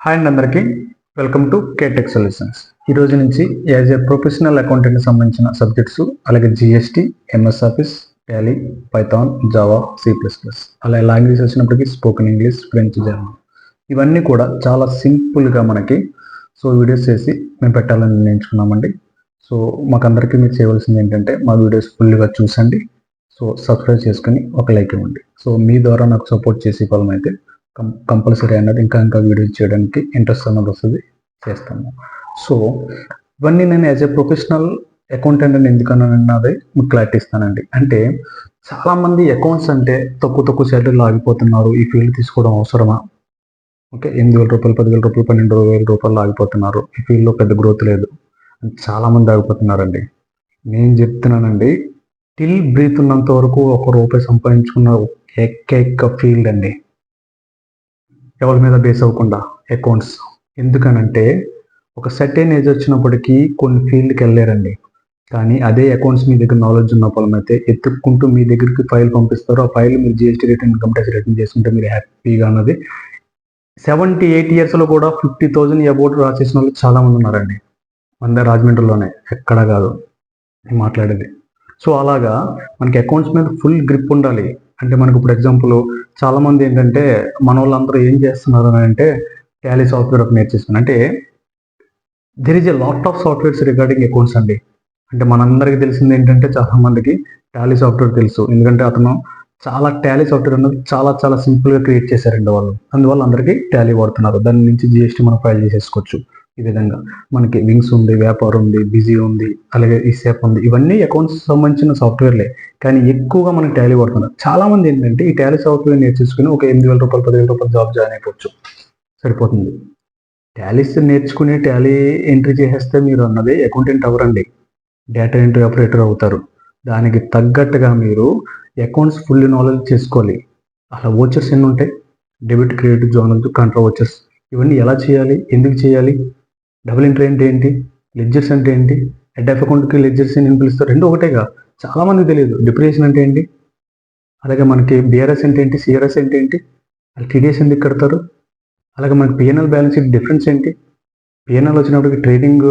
Hi అండి అందరికీ welcome to కేటెక్ solutions. ఈ రోజు నుంచి యాజ్ ఏ ప్రొఫెషనల్ అకౌంటెంట్కి సంబంధించిన సబ్జెక్ట్స్ అలాగే GST, MS office, Tally, Python, Java, C++, అలా లాంగ్వేజ్ వచ్చినప్పటికీ స్పోకెన్ ఇంగ్లీష్, ఫ్రెంచ్, జర్మన్ ఇవన్నీ కూడా చాలా సింపుల్గా మనకి వీడియోస్ చేసి మేము పెట్టాలని నిర్ణయించుకున్నామండి. మాకందరికీ మీరు చేయవలసింది ఏంటంటే మా వీడియోస్ ఫుల్గా చూసండి, సబ్స్క్రైబ్ చేసుకుని ఒక లైక్ ఇవ్వండి. మీ ద్వారా నాకు సపోర్ట్ చేసే ఫలం అయితే కంపల్సరీ అన్నది ఇంకా వీడియోస్ చేయడానికి ఇంట్రెస్ట్ అన్నది వస్తుంది, చేస్తాను. ఇవన్నీ నేను యాజ్ ఏ ప్రొఫెషనల్ అకౌంటెంట్ అని ఎందుకన్నది మీకు క్లారిటీ ఇస్తానండి. అంటే చాలామంది అకౌంట్స్ అంటే తక్కువ శాలరీలో ఆగిపోతున్నారు. ఈ ఫీల్డ్ తీసుకోవడం అవసరమా? ఓకే, 8,000 రూపాయలు, 10,000 రూపాయలు, 12,000 రూపాయలు ఆగిపోతున్నారు. ఈ ఫీల్డ్లో పెద్ద గ్రోత్ లేదు అని చాలామంది ఆగిపోతున్నారండి. నేను చెప్తున్నానండి, టిల్ బ్రీత్ ఉన్నంత వరకు ₹1 సంపాదించుకున్న ఏకైక ఫీల్డ్ అండి, ఎవరి మీద బేస్ అవ్వకుండా అకౌంట్స్. ఎందుకనంటే ఒక సర్టెన్ ఏజ్ వచ్చినప్పటికీ కొన్ని ఫీల్డ్కి వెళ్ళారండి. కానీ అదే అకౌంట్స్ మీ దగ్గర నాలెడ్జ్ ఉన్న పొలం అయితే ఎత్తుక్కుంటూ మీ దగ్గరికి ఫైల్ పంపిస్తారు. ఆ ఫైల్ మీరు GST return, income tax return చేసుకుంటే మీరు హ్యాపీగా అన్నది 78 ఇయర్స్లో కూడా 50,000 అబౌట్ రాసేసిన వాళ్ళు చాలామంది ఉన్నారండి. మన రాజమండ్రిలోనే, ఎక్కడా కాదు మాట్లాడేది. అలాగా మనకి అకౌంట్స్ మీద ఫుల్ గ్రిప్ ఉండాలి. అంటే మనకు ఇప్పుడు ఎగ్జాంపుల్ చాలామంది ఏంటంటే మన వాళ్ళందరూ ఏం చేస్తున్నారు అని అంటే టాలీ సాఫ్ట్వేర్ ఒక నేర్చేసుకుని, అంటే there is a lot of softwares regarding accounts అండి. అంటే మనందరికీ తెలిసింది ఏంటంటే చాలామందికి టాలీ సాఫ్ట్వేర్ తెలుసు, ఎందుకంటే అతను టాలీ సాఫ్ట్వేర్ అన్నది చాలా సింపుల్గా క్రియేట్ చేశారండి వాళ్ళు. అందువల్ల అందరికీ టాలీ వాడుతున్నారు. దాని నుంచి జిఎస్టీ మనం ఫైల్ చేసేసుకోవచ్చు. ఈ విధంగా మనకి వింగ్స్ ఉంది, వ్యాపార్ ఉంది, బిజీ ఉంది, అలాగే ఈసేప్ ఉంది. ఇవన్నీ అకౌంట్స్ సంబంధించిన సాఫ్ట్వేర్లే, కానీ ఎక్కువగా మనం టాలీ వాడుతున్నారు. చాలా మంది ఏంటంటే ఈ టాలీ సాఫ్ట్వేర్ నేర్చుకుని ఒక 8,000 రూపాయలు, 10,000 రూపాయలు జాబ్ జాయిన్ అయిపోవచ్చు, సరిపోతుంది. టాలీస్ నేర్చుకుని టాలీ ఎంట్రీ చేసేస్తే మీరు అన్నది అకౌంటెంట్ అవ్వరండి, డేటా ఎంట్రీ ఆపరేటర్ అవుతారు. దానికి తగ్గట్టుగా మీరు అకౌంట్స్ ఫుల్ నాలెడ్జ్ చేసుకోవాలి. అలా ఓచర్స్ ఎన్ని ఉంటాయి, డెబిట్, క్రెడిట్, జోనల్, కంట్రా ఓచర్స్, ఇవన్నీ ఎలా చేయాలి, ఎందుకు చేయాలి, డబుల్ ఎంట్రీ అంటే ఏంటి, లెడ్జర్స్ అంటే ఏంటి, హెడ్ ఆఫ్ అకౌంట్కి లెడ్జర్స్ అని పిలుస్తారు, రెండు ఒకటేగా. చాలామందికి తెలియదు. డిప్రిసియేషన్ అంటే ఏంటి, అలాగే మనకి బిఆర్ఎస్ అంటే ఏంటి, సిఆర్ఎస్ అంటే ఏంటి, టీడీఎస్ ఎందుకు కడతారు, అలాగే మనకి పిఎన్ఎల్ బ్యాలెన్స్ షీట్ డిఫరెన్స్ ఏంటి, పిఎన్ఎల్ వచ్చినప్పటికి ట్రేడింగ్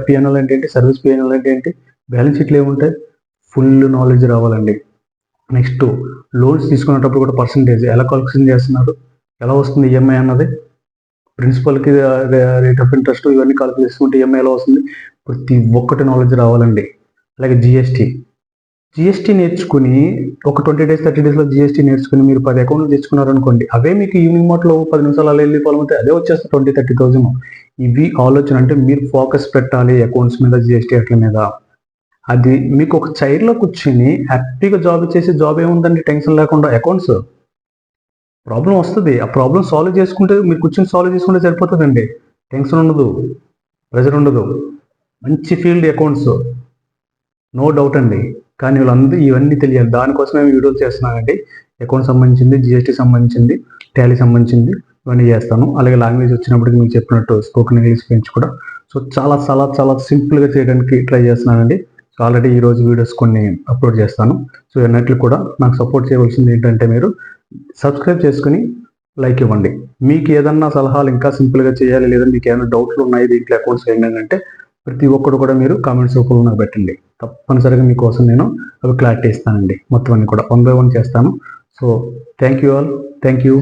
పిఎన్ఎల్ అంటే ఏంటి, సర్వీస్ పిఎన్ఎల్ అంటే ఏంటి, బ్యాలెన్స్ షీట్లు ఏముంటాయి, ఫుల్ నాలెడ్జ్ రావాలండి. నెక్స్ట్ లోన్స్ తీసుకునేటప్పుడు కూడా పర్సంటేజ్ ఎలా కాల్కులేషన్ చేస్తున్నారు, ఎలా వస్తుంది ఈఎంఐ అన్నది, ప్రిన్సిపల్కి రేట్ ఆఫ్ ఇంట్రెస్ట్, ఇవన్నీ కాల్కులేట్ చేసుకుంటే ఈఎంఐ ఎలా వస్తుంది, ప్రతి ఒక్కటి నాలెడ్జ్ రావాలండి. అలాగే జిఎస్టీ నేర్చుకుని ఒక 20 days 30 daysలో జిఎస్టీ నేర్చుకుని మీరు 10 అకౌంట్లు తెచ్చుకున్నారనుకోండి, అవే మీకు ఈవినింగ్ మాటలో 10 నిమిషాలు అలా వెళ్ళిపోవాలంటే అదే వచ్చేస్తే 20,000-30,000. ఇవి ఆలోచన. అంటే మీరు ఫోకస్ పెట్టాలి అకౌంట్స్ మీద, జిఎస్టీ అట్ల మీద. అది మీకు ఒక చైర్లో కూర్చుని హ్యాపీగా జాబ్ చేసే జాబ్ ఏముందండి, టెన్షన్ లేకుండా. అకౌంట్స్ ప్రాబ్లం వస్తుంది, ఆ ప్రాబ్లం సాల్వ్ చేసుకుంటే, మీరు కూర్చొని సాల్వ్ చేసుకుంటే సరిపోతుందండి. టెన్షన్ ఉండదు, ప్రెజర్ ఉండదు. మంచి ఫీల్డ్ అకౌంట్స్, నో డౌట్ అండి. కానీ వీళ్ళందరూ ఇవన్నీ తెలియాలి. దానికోసమే వీడియోలు చేస్తున్నానండి. అకౌంట్ సంబంధించింది, జిఎస్టీ సంబంధించింది, టాలీ సంబంధించింది, ఇవన్నీ చేస్తాను. అలాగే లాంగ్వేజ్ వచ్చినప్పటికి మీకు చెప్పినట్టు స్పోకెన్ ఇంగ్లీష్, ఫ్రెంచ్ కూడా చాలా సింపుల్గా చేయడానికి ట్రై చేస్తున్నానండి. ఆల్రెడీ ఈరోజు వీడియోస్ కొన్ని అప్లోడ్ చేస్తాను. అన్నిట్లు కూడా నాకు సపోర్ట్ చేయవలసింది ఏంటంటే మీరు సబ్స్క్రైబ్ చేసుకుని లైక్ ఇవ్వండి. మీకు ఏదన్నా సలహాలు ఇంకా సింపుల్గా చేయాలి, లేదా మీకు ఏమైనా డౌట్లు ఉన్నాయి దీంట్లో అకౌంట్స్ ఏంటంటే ప్రతి ఒక్కరు కూడా మీరు కామెంట్స్ రూపంలో నాకు పెట్టండి. తప్పనిసరిగా మీకోసం నేను అవి క్లారిటీ ఇస్తానండి. మొత్తం అన్ని కూడా 1 by 1 చేస్తాను. Thank you all. Thank you.